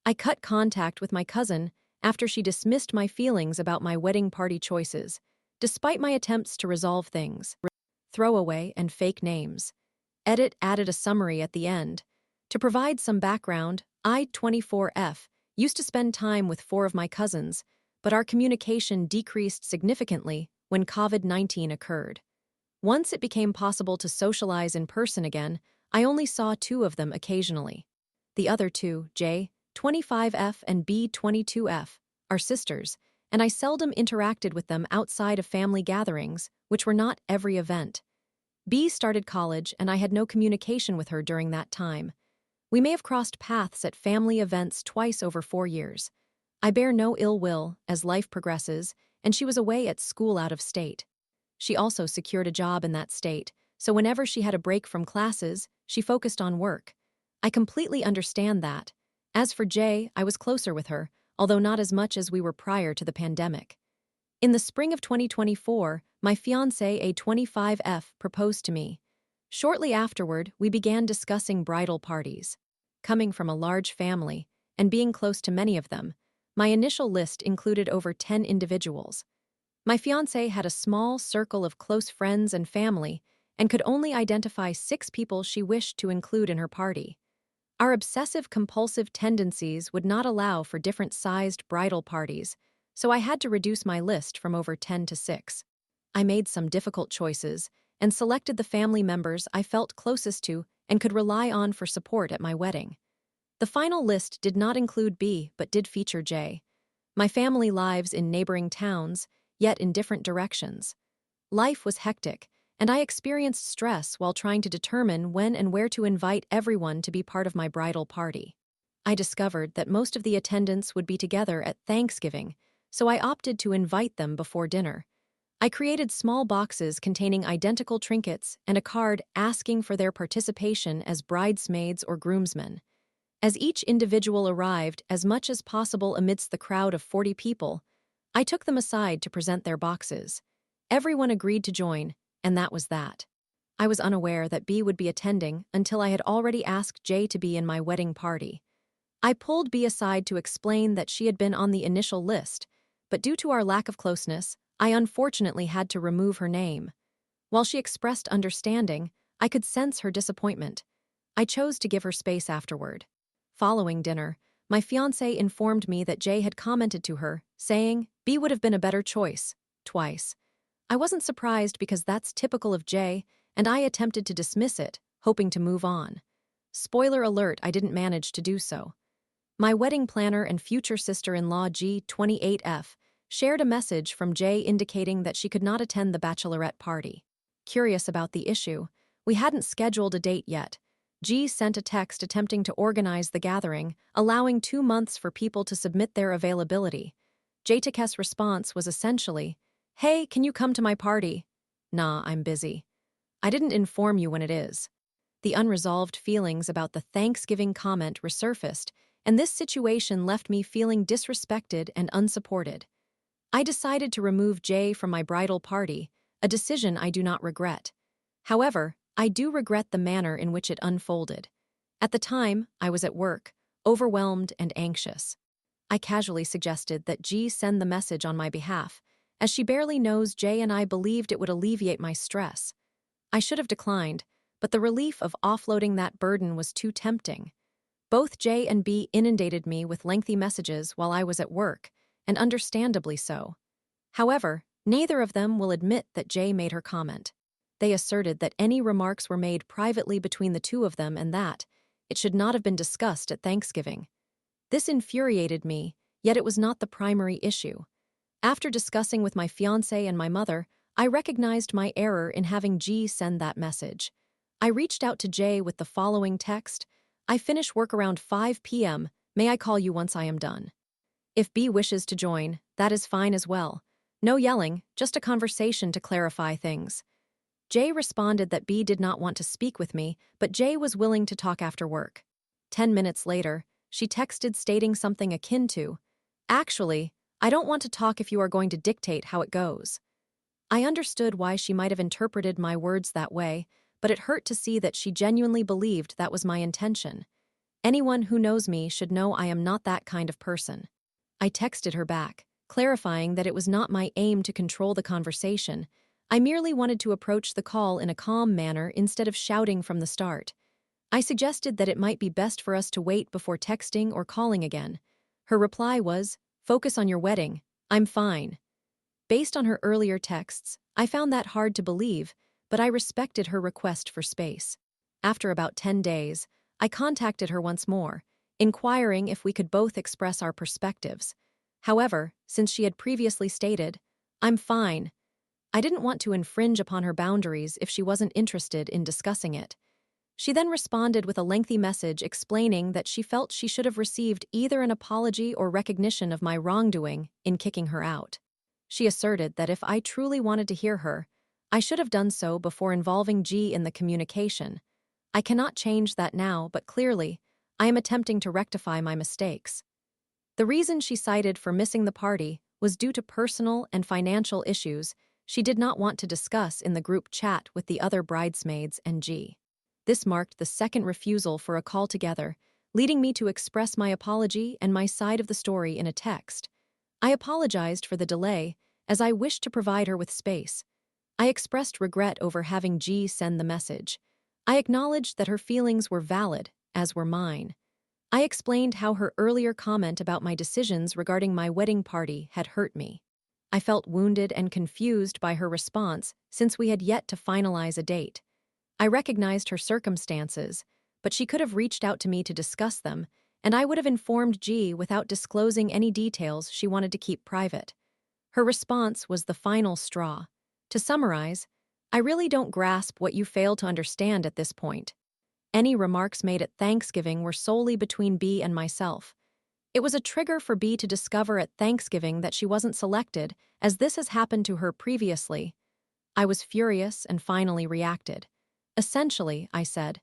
I cut contact with my cousin after she dismissed my feelings about my wedding party choices, despite my attempts to resolve things. Throwaway and fake names. Edit added a summary at the end. To provide some background, I, 24F, used to spend time with 4 of my cousins, but our communication decreased significantly when COVID-19 occurred. Once it became possible to socialize in person again, I only saw 2 of them occasionally. The other 2, J, 25F and B, 22F, are sisters, and I seldom interacted with them outside of family gatherings, which were not every event. B started college, and I had no communication with her during that time. We may have crossed paths at family events twice over 4 years. I bear no ill will as life progresses, and she was away at school out of state. She also secured a job in that state, so whenever she had a break from classes, she focused on work. I completely understand that. As for Jay, I was closer with her, although not as much as we were prior to the pandemic. In the spring of 2024, my fiancé, a 25F, proposed to me. Shortly afterward, we began discussing bridal parties. Coming from a large family, and being close to many of them, my initial list included over 10 individuals. My fiancé had a small circle of close friends and family, and could only identify 6 people she wished to include in her party. Our obsessive-compulsive tendencies would not allow for different-sized bridal parties, so I had to reduce my list from over 10 to 6. I made some difficult choices and selected the family members I felt closest to and could rely on for support at my wedding. The final list did not include B, but did feature J. My family lives in neighboring towns, yet in different directions. Life was hectic, and I experienced stress while trying to determine when and where to invite everyone to be part of my bridal party. I discovered that most of the attendants would be together at Thanksgiving, so I opted to invite them before dinner. I created small boxes containing identical trinkets and a card asking for their participation as bridesmaids or groomsmen. As each individual arrived as much as possible amidst the crowd of 40 people, I took them aside to present their boxes. Everyone agreed to join, and that was that. I was unaware that B would be attending until I had already asked J to be in my wedding party. I pulled B aside to explain that she had been on the initial list, but due to our lack of closeness, I unfortunately had to remove her name. While she expressed understanding, I could sense her disappointment. I chose to give her space afterward. Following dinner, my fiancé informed me that Jay had commented to her, saying, "B would have been a better choice," twice. I wasn't surprised because that's typical of Jay, and I attempted to dismiss it, hoping to move on. Spoiler alert, I didn't manage to do so. My wedding planner and future sister-in-law G28F shared a message from Jay indicating that she could not attend the bachelorette party. Curious about the issue, we hadn't scheduled a date yet. G sent a text attempting to organize the gathering, allowing 2 months for people to submit their availability. JTK's response was essentially, "Hey, can you come to my party?" "Nah, I'm busy." "I didn't inform you when it is." The unresolved feelings about the Thanksgiving comment resurfaced, and this situation left me feeling disrespected and unsupported. I decided to remove Jay from my bridal party, a decision I do not regret. However, I do regret the manner in which it unfolded. At the time, I was at work, overwhelmed and anxious. I casually suggested that G send the message on my behalf, as she barely knows Jay and I believed it would alleviate my stress. I should have declined, but the relief of offloading that burden was too tempting. Both Jay and B inundated me with lengthy messages while I was at work, and understandably so. However, neither of them will admit that Jay made her comment. They asserted that any remarks were made privately between the 2 of them and that it should not have been discussed at Thanksgiving. This infuriated me, yet it was not the primary issue. After discussing with my fiancé and my mother, I recognized my error in having G send that message. I reached out to Jay with the following text: "I finish work around 5 p.m. May I call you once I am done?" If B wishes to join, that is fine as well. No yelling, just a conversation to clarify things. Jay responded that B did not want to speak with me, but Jay was willing to talk after work. 10 minutes later, she texted stating something akin to, "Actually, I don't want to talk if you are going to dictate how it goes." I understood why she might have interpreted my words that way, but it hurt to see that she genuinely believed that was my intention. Anyone who knows me should know I am not that kind of person. I texted her back, clarifying that it was not my aim to control the conversation. I merely wanted to approach the call in a calm manner instead of shouting from the start. I suggested that it might be best for us to wait before texting or calling again. Her reply was, "Focus on your wedding. I'm fine." Based on her earlier texts, I found that hard to believe, but I respected her request for space. After about 10 days, I contacted her once more, inquiring if we could both express our perspectives. However, since she had previously stated, "I'm fine," I didn't want to infringe upon her boundaries if she wasn't interested in discussing it. She then responded with a lengthy message explaining that she felt she should have received either an apology or recognition of my wrongdoing in kicking her out. She asserted that if I truly wanted to hear her, I should have done so before involving G in the communication. I cannot change that now, but clearly, I am attempting to rectify my mistakes. The reason she cited for missing the party was due to personal and financial issues she did not want to discuss in the group chat with the other bridesmaids and G. This marked the second refusal for a call together, leading me to express my apology and my side of the story in a text. I apologized for the delay, as I wished to provide her with space. I expressed regret over having G send the message. I acknowledged that her feelings were valid, as were mine. I explained how her earlier comment about my decisions regarding my wedding party had hurt me. I felt wounded and confused by her response since we had yet to finalize a date. I recognized her circumstances, but she could have reached out to me to discuss them, and I would have informed G without disclosing any details she wanted to keep private. Her response was the final straw. To summarize, I really don't grasp what you fail to understand at this point. Any remarks made at Thanksgiving were solely between B and myself. It was a trigger for B to discover at Thanksgiving that she wasn't selected, as this has happened to her previously. I was furious and finally reacted. Essentially, I said,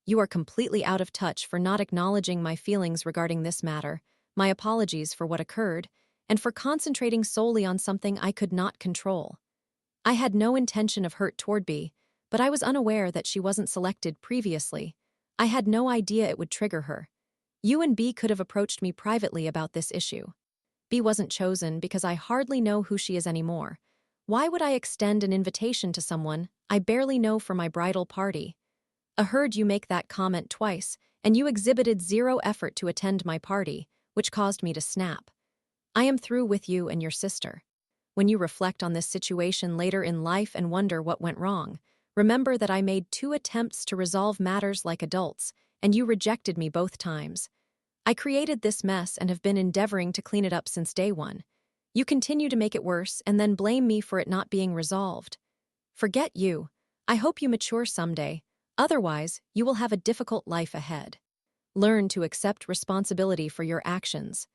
"You are completely out of touch for not acknowledging my feelings regarding this matter, my apologies for what occurred, and for concentrating solely on something I could not control." I had no intention of hurt toward B, but I was unaware that she wasn't selected previously. I had no idea it would trigger her. You and B could have approached me privately about this issue. B wasn't chosen because I hardly know who she is anymore. Why would I extend an invitation to someone I barely know for my bridal party? I heard you make that comment twice, and you exhibited zero effort to attend my party, which caused me to snap. I am through with you and your sister. When you reflect on this situation later in life and wonder what went wrong, remember that I made 2 attempts to resolve matters like adults, and you rejected me both times. I created this mess and have been endeavoring to clean it up since day one. You continue to make it worse and then blame me for it not being resolved. Forget you. I hope you mature someday. Otherwise, you will have a difficult life ahead. Learn to accept responsibility for your actions.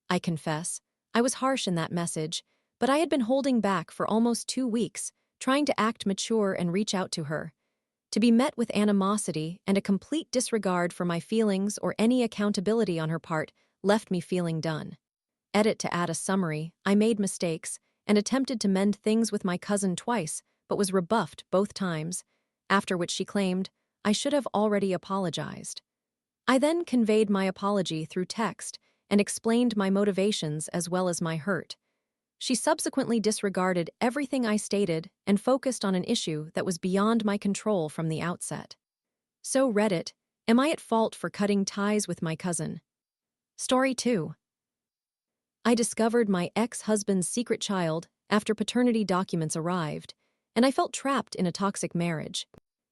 I confess, I was harsh in that message, but I had been holding back for almost 2 weeks, trying to act mature and reach out to her. To be met with animosity and a complete disregard for my feelings or any accountability on her part left me feeling done. Edit to add a summary, I made mistakes and attempted to mend things with my cousin twice, but was rebuffed both times, after which she claimed I should have already apologized. I then conveyed my apology through text and explained my motivations as well as my hurt. She subsequently disregarded everything I stated and focused on an issue that was beyond my control from the outset. So Reddit, am I at fault for cutting ties with my cousin? Story 2. I discovered my ex-husband's secret child after paternity documents arrived, and I felt trapped in a toxic marriage.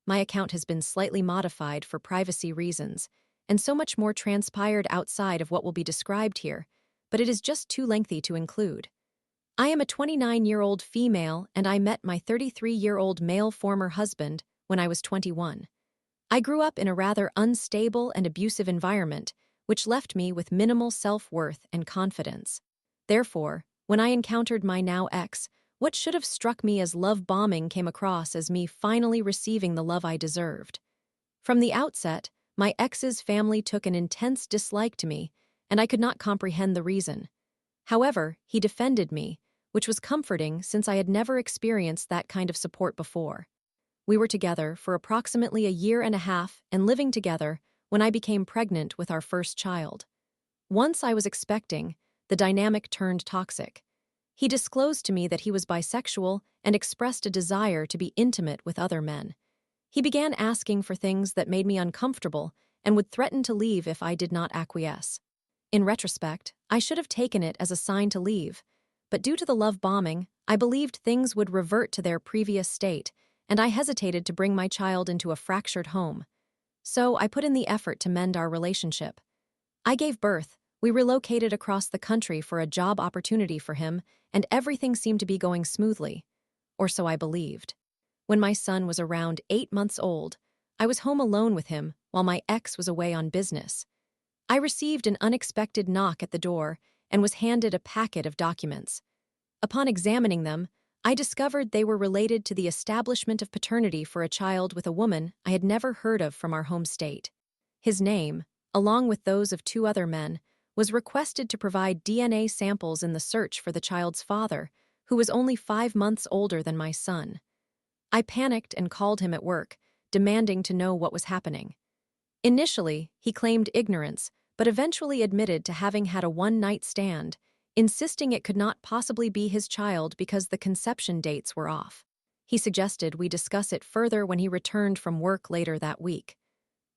My account has been slightly modified for privacy reasons, and so much more transpired outside of what will be described here, but it is just too lengthy to include. I am a 29-year-old female, and I met my 33-year-old male former husband when I was 21. I grew up in a rather unstable and abusive environment, which left me with minimal self-worth and confidence. Therefore, when I encountered my now ex, what should have struck me as love bombing came across as me finally receiving the love I deserved. From the outset, my ex's family took an intense dislike to me, and I could not comprehend the reason. However, he defended me, which was comforting since I had never experienced that kind of support before. We were together for approximately a year and a half and living together when I became pregnant with our first child. Once I was expecting, the dynamic turned toxic. He disclosed to me that he was bisexual and expressed a desire to be intimate with other men. He began asking for things that made me uncomfortable and would threaten to leave if I did not acquiesce. In retrospect, I should have taken it as a sign to leave, but due to the love bombing, I believed things would revert to their previous state, and I hesitated to bring my child into a fractured home. So I put in the effort to mend our relationship. I gave birth, we relocated across the country for a job opportunity for him, and everything seemed to be going smoothly. Or so I believed. When my son was around 8 months old, I was home alone with him while my ex was away on business. I received an unexpected knock at the door and was handed a packet of documents. Upon examining them, I discovered they were related to the establishment of paternity for a child with a woman I had never heard of from our home state. His name, along with those of 2 other men, was requested to provide DNA samples in the search for the child's father, who was only 5 months older than my son. I panicked and called him at work, demanding to know what was happening. Initially, he claimed ignorance, but eventually admitted to having had a one-night stand, insisting it could not possibly be his child because the conception dates were off. He suggested we discuss it further when he returned from work later that week.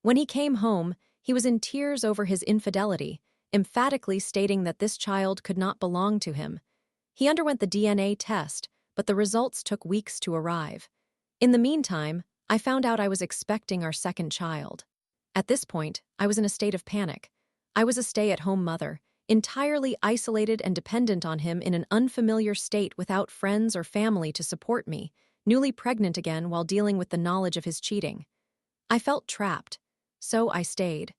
When he came home, he was in tears over his infidelity, emphatically stating that this child could not belong to him. He underwent the DNA test, but the results took weeks to arrive. In the meantime, I found out I was expecting our second child. At this point, I was in a state of panic. I was a stay-at-home mother, entirely isolated and dependent on him in an unfamiliar state without friends or family to support me, newly pregnant again while dealing with the knowledge of his cheating. I felt trapped, so I stayed.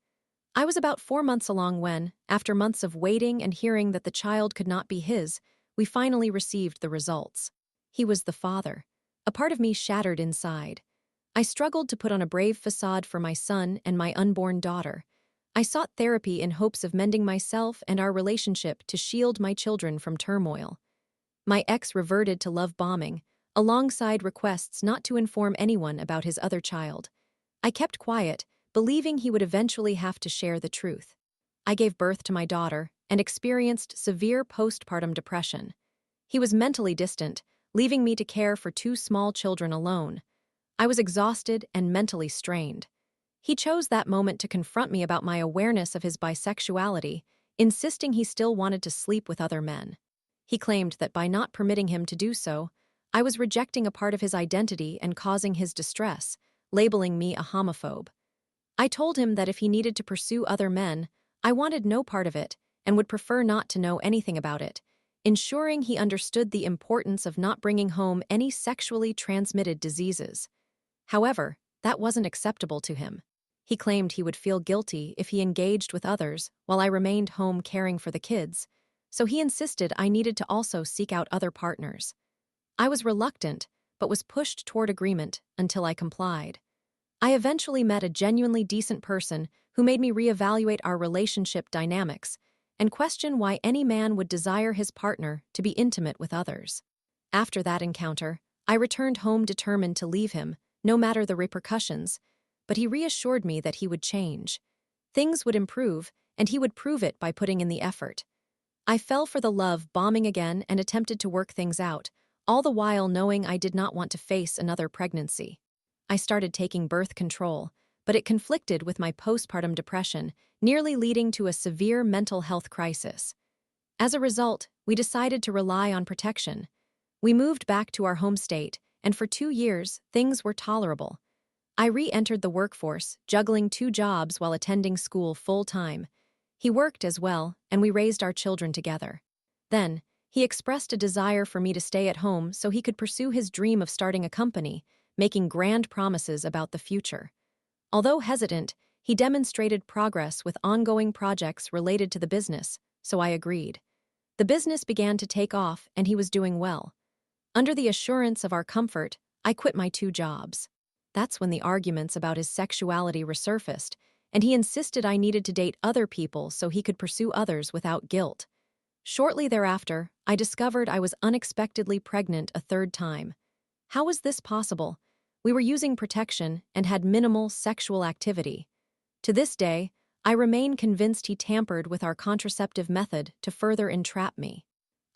I was about 4 months along when, after months of waiting and hearing that the child could not be his, we finally received the results. He was the father. A part of me shattered inside. I struggled to put on a brave facade for my son and my unborn daughter. I sought therapy in hopes of mending myself and our relationship to shield my children from turmoil. My ex reverted to love bombing, alongside requests not to inform anyone about his other child. I kept quiet, believing he would eventually have to share the truth. I gave birth to my daughter and experienced severe postpartum depression. He was mentally distant, leaving me to care for 2 small children alone. I was exhausted and mentally strained. He chose that moment to confront me about my awareness of his bisexuality, insisting he still wanted to sleep with other men. He claimed that by not permitting him to do so, I was rejecting a part of his identity and causing his distress, labeling me a homophobe. I told him that if he needed to pursue other men, I wanted no part of it and would prefer not to know anything about it, ensuring he understood the importance of not bringing home any sexually transmitted diseases. However, that wasn't acceptable to him. He claimed he would feel guilty if he engaged with others while I remained home caring for the kids, so he insisted I needed to also seek out other partners. I was reluctant, but was pushed toward agreement until I complied. I eventually met a genuinely decent person who made me reevaluate our relationship dynamics and question why any man would desire his partner to be intimate with others. After that encounter, I returned home determined to leave him, no matter the repercussions, but he reassured me that he would change. Things would improve, and he would prove it by putting in the effort. I fell for the love bombing again and attempted to work things out, all the while knowing I did not want to face another pregnancy. I started taking birth control, but it conflicted with my postpartum depression, nearly leading to a severe mental health crisis. As a result, we decided to rely on protection. We moved back to our home state, and for 2 years, things were tolerable. I re-entered the workforce, juggling 2 jobs while attending school full-time. He worked as well, and we raised our children together. Then, he expressed a desire for me to stay at home so he could pursue his dream of starting a company, making grand promises about the future. Although hesitant, he demonstrated progress with ongoing projects related to the business, so I agreed. The business began to take off, and he was doing well. Under the assurance of our comfort, I quit my 2 jobs. That's when the arguments about his sexuality resurfaced, and he insisted I needed to date other people so he could pursue others without guilt. Shortly thereafter, I discovered I was unexpectedly pregnant a 3rd time. How was this possible? We were using protection and had minimal sexual activity. To this day, I remain convinced he tampered with our contraceptive method to further entrap me.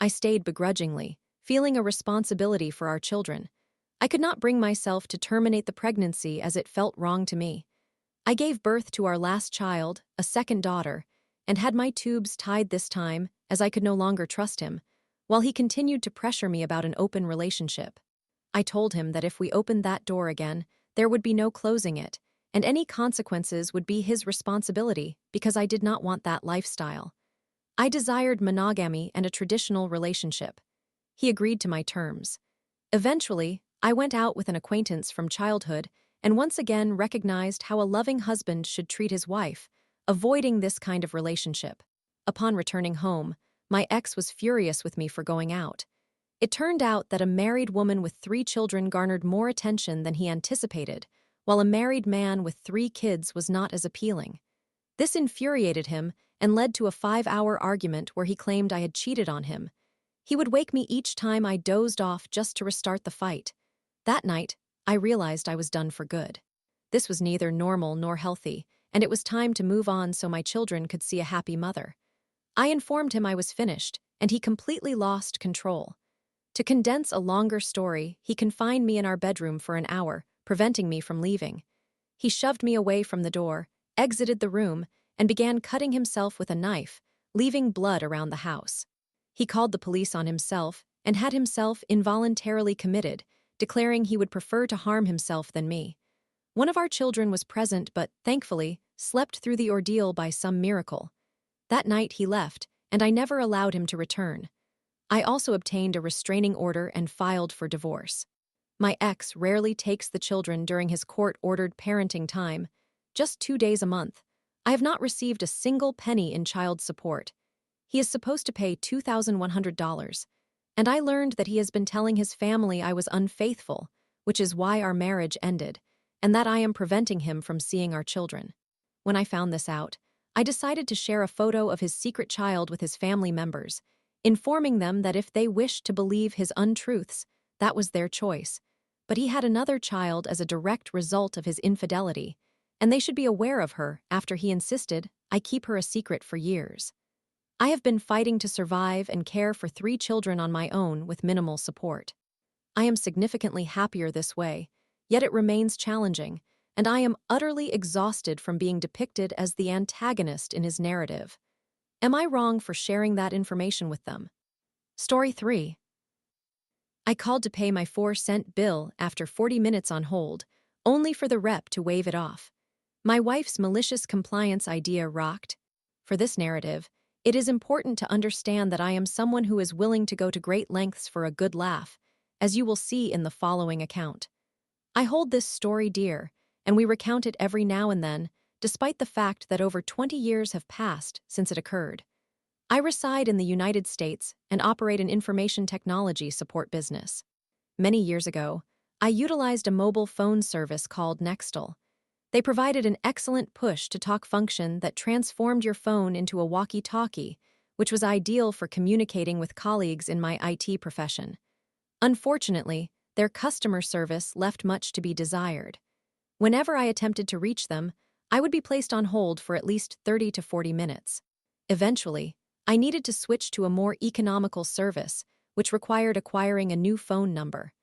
I stayed begrudgingly, feeling a responsibility for our children. I could not bring myself to terminate the pregnancy as it felt wrong to me. I gave birth to our last child, a second daughter, and had my tubes tied this time as I could no longer trust him, while he continued to pressure me about an open relationship. I told him that if we opened that door again, there would be no closing it, and any consequences would be his responsibility because I did not want that lifestyle. I desired monogamy and a traditional relationship. He agreed to my terms. Eventually, I went out with an acquaintance from childhood and once again recognized how a loving husband should treat his wife, avoiding this kind of relationship. Upon returning home, my ex was furious with me for going out. It turned out that a married woman with 3 children garnered more attention than he anticipated, while a married man with 3 kids was not as appealing. This infuriated him and led to a 5-hour argument where he claimed I had cheated on him. He would wake me each time I dozed off just to restart the fight. That night, I realized I was done for good. This was neither normal nor healthy, and it was time to move on so my children could see a happy mother. I informed him I was finished, and he completely lost control. To condense a longer story, he confined me in our bedroom for an hour, preventing me from leaving. He shoved me away from the door, exited the room, and began cutting himself with a knife, leaving blood around the house. He called the police on himself and had himself involuntarily committed, declaring he would prefer to harm himself than me. One of our children was present but, thankfully, slept through the ordeal by some miracle. That night he left, and I never allowed him to return. I also obtained a restraining order and filed for divorce. My ex rarely takes the children during his court-ordered parenting time, just 2 days a month. I have not received a single penny in child support. He is supposed to pay $2,100, and I learned that he has been telling his family I was unfaithful, which is why our marriage ended, and that I am preventing him from seeing our children. When I found this out, I decided to share a photo of his secret child with his family members, informing them that if they wished to believe his untruths, that was their choice. But he had another child as a direct result of his infidelity, and they should be aware of her after he insisted I keep her a secret for years. I have been fighting to survive and care for 3 children on my own with minimal support. I am significantly happier this way, yet it remains challenging, and I am utterly exhausted from being depicted as the antagonist in his narrative. Am I wrong for sharing that information with them? Story 3. I called to pay my 4-cent bill after 40 minutes on hold, only for the rep to wave it off. My wife's malicious compliance idea rocked. For this narrative, it is important to understand that I am someone who is willing to go to great lengths for a good laugh, as you will see in the following account. I hold this story dear, and we recount it every now and then, despite the fact that over 20 years have passed since it occurred. I reside in the United States and operate an information technology support business. Many years ago, I utilized a mobile phone service called Nextel. They provided an excellent push-to-talk function that transformed your phone into a walkie-talkie, which was ideal for communicating with colleagues in my IT profession. Unfortunately, their customer service left much to be desired. Whenever I attempted to reach them, I would be placed on hold for at least 30 to 40 minutes. Eventually, I needed to switch to a more economical service, which required acquiring a new phone number.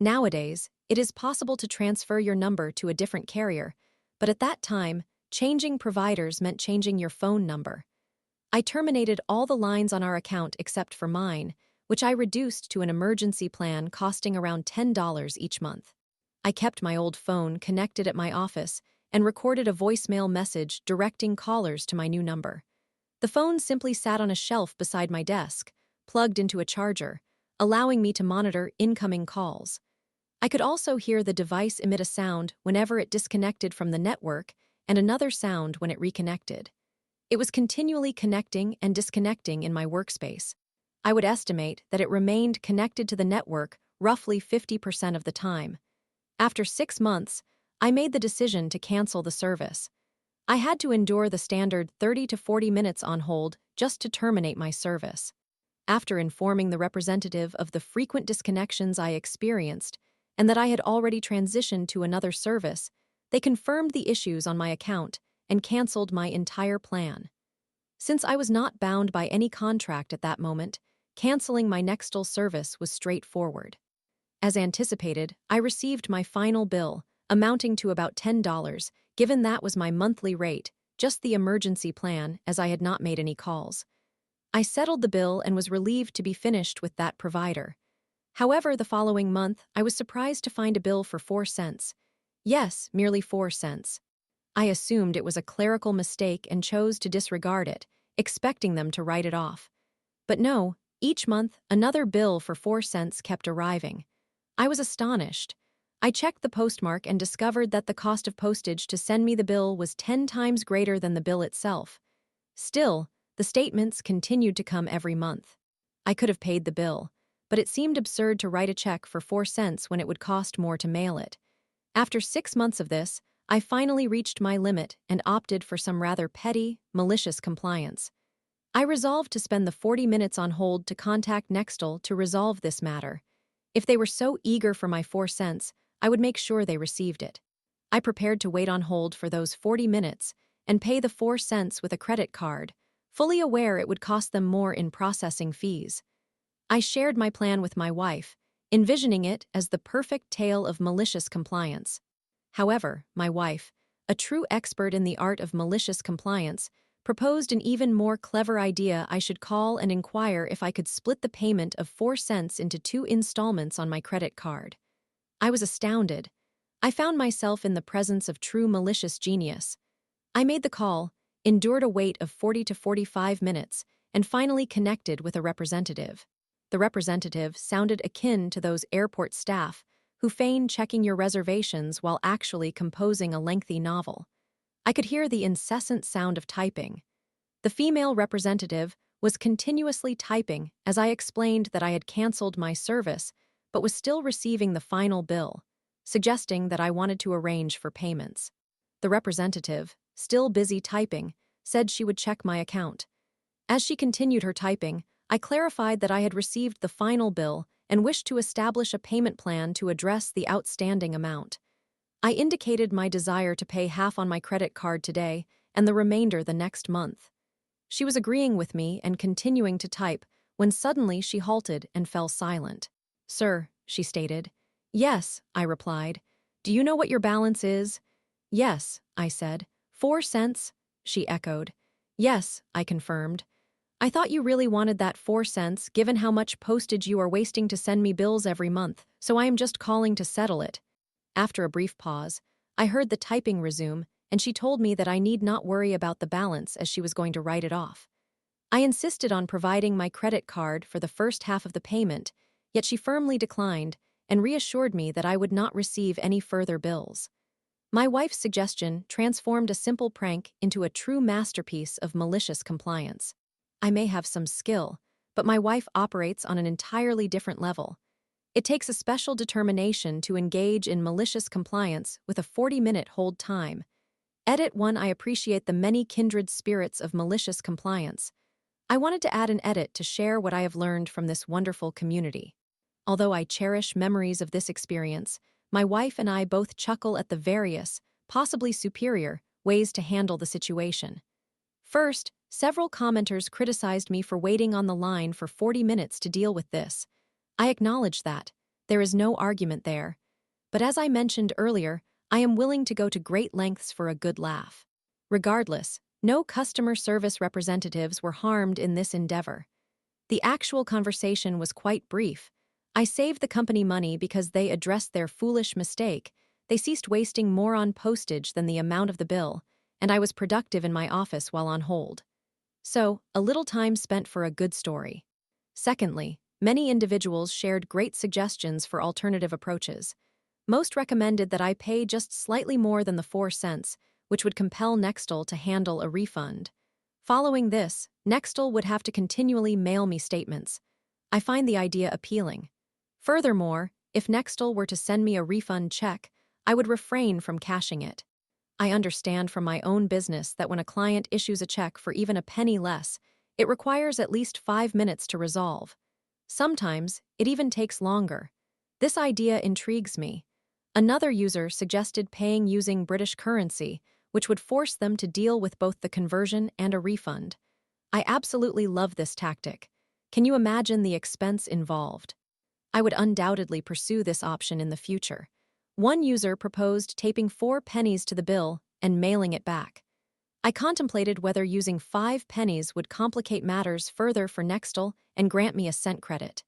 Nowadays, it is possible to transfer your number to a different carrier, but at that time, changing providers meant changing your phone number. I terminated all the lines on our account except for mine, which I reduced to an emergency plan costing around $10 each month. I kept my old phone connected at my office and recorded a voicemail message directing callers to my new number. The phone simply sat on a shelf beside my desk, plugged into a charger, allowing me to monitor incoming calls. I could also hear the device emit a sound whenever it disconnected from the network and another sound when it reconnected. It was continually connecting and disconnecting in my workspace. I would estimate that it remained connected to the network roughly 50% of the time. After 6 months, I made the decision to cancel the service. I had to endure the standard 30 to 40 minutes on hold just to terminate my service. After informing the representative of the frequent disconnections I experienced and that I had already transitioned to another service, they confirmed the issues on my account and cancelled my entire plan. Since I was not bound by any contract at that moment, canceling my Nextel service was straightforward. As anticipated, I received my final bill, amounting to about $10, given that was my monthly rate, just the emergency plan, as I had not made any calls. I settled the bill and was relieved to be finished with that provider. However, the following month, I was surprised to find a bill for 4 cents. Yes, merely 4 cents. I assumed it was a clerical mistake and chose to disregard it, expecting them to write it off. But no, each month, another bill for 4 cents kept arriving. I was astonished. I checked the postmark and discovered that the cost of postage to send me the bill was 10 times greater than the bill itself. Still, the statements continued to come every month. I could have paid the bill, but it seemed absurd to write a check for 4 cents when it would cost more to mail it. After 6 months of this, I finally reached my limit and opted for some rather petty, malicious compliance. I resolved to spend the 40 minutes on hold to contact Nextel to resolve this matter. If they were so eager for my 4 cents, I would make sure they received it. I prepared to wait on hold for those 40 minutes and pay the 4 cents with a credit card, fully aware it would cost them more in processing fees. I shared my plan with my wife, envisioning it as the perfect tale of malicious compliance. However, my wife, a true expert in the art of malicious compliance, proposed an even more clever idea. I should call and inquire if I could split the payment of 4 cents into 2 installments on my credit card. I was astounded. I found myself in the presence of true malicious genius. I made the call, endured a wait of 40 to 45 minutes, and finally connected with a representative. The representative sounded akin to those airport staff who feign checking your reservations while actually composing a lengthy novel. I could hear the incessant sound of typing. The female representative was continuously typing as I explained that I had canceled my service but was still receiving the final bill, suggesting that I wanted to arrange for payments. The representative, still busy typing, said she would check my account. As she continued her typing, I clarified that I had received the final bill and wished to establish a payment plan to address the outstanding amount. I indicated my desire to pay half on my credit card today and the remainder the next month. She was agreeing with me and continuing to type when suddenly she halted and fell silent. "Sir," she stated. "Yes," I replied. "Do you know what your balance is?" "Yes," I said. 4 cents?" she echoed. "Yes," I confirmed. "I thought you really wanted that 4 cents given how much postage you are wasting to send me bills every month, so I am just calling to settle it." After a brief pause, I heard the typing resume, and she told me that I need not worry about the balance as she was going to write it off. I insisted on providing my credit card for the first half of the payment, yet she firmly declined and reassured me that I would not receive any further bills. My wife's suggestion transformed a simple prank into a true masterpiece of malicious compliance. I may have some skill, but my wife operates on an entirely different level. It takes a special determination to engage in malicious compliance with a 40-minute hold time. Edit 1. I appreciate the many kindred spirits of malicious compliance. I wanted to add an edit to share what I have learned from this wonderful community. Although I cherish memories of this experience, my wife and I both chuckle at the various, possibly superior, ways to handle the situation. First, several commenters criticized me for waiting on the line for 40 minutes to deal with this. I acknowledge that. There is no argument there. But as I mentioned earlier, I am willing to go to great lengths for a good laugh. Regardless, no customer service representatives were harmed in this endeavor. The actual conversation was quite brief. I saved the company money because they addressed their foolish mistake. They ceased wasting more on postage than the amount of the bill, and I was productive in my office while on hold. So, a little time spent for a good story. Secondly, many individuals shared great suggestions for alternative approaches. Most recommended that I pay just slightly more than the 4 cents, which would compel Nextel to handle a refund. Following this, Nextel would have to continually mail me statements. I find the idea appealing. Furthermore, if Nextel were to send me a refund check, I would refrain from cashing it. I understand from my own business that when a client issues a check for even a penny less, it requires at least 5 minutes to resolve. Sometimes, it even takes longer. This idea intrigues me. Another user suggested paying using British currency, which would force them to deal with both the conversion and a refund. I absolutely love this tactic. Can you imagine the expense involved? I would undoubtedly pursue this option in the future. One user proposed taping 4 pennies to the bill and mailing it back. I contemplated whether using 5 pennies would complicate matters further for Nextel and grant me a cent credit.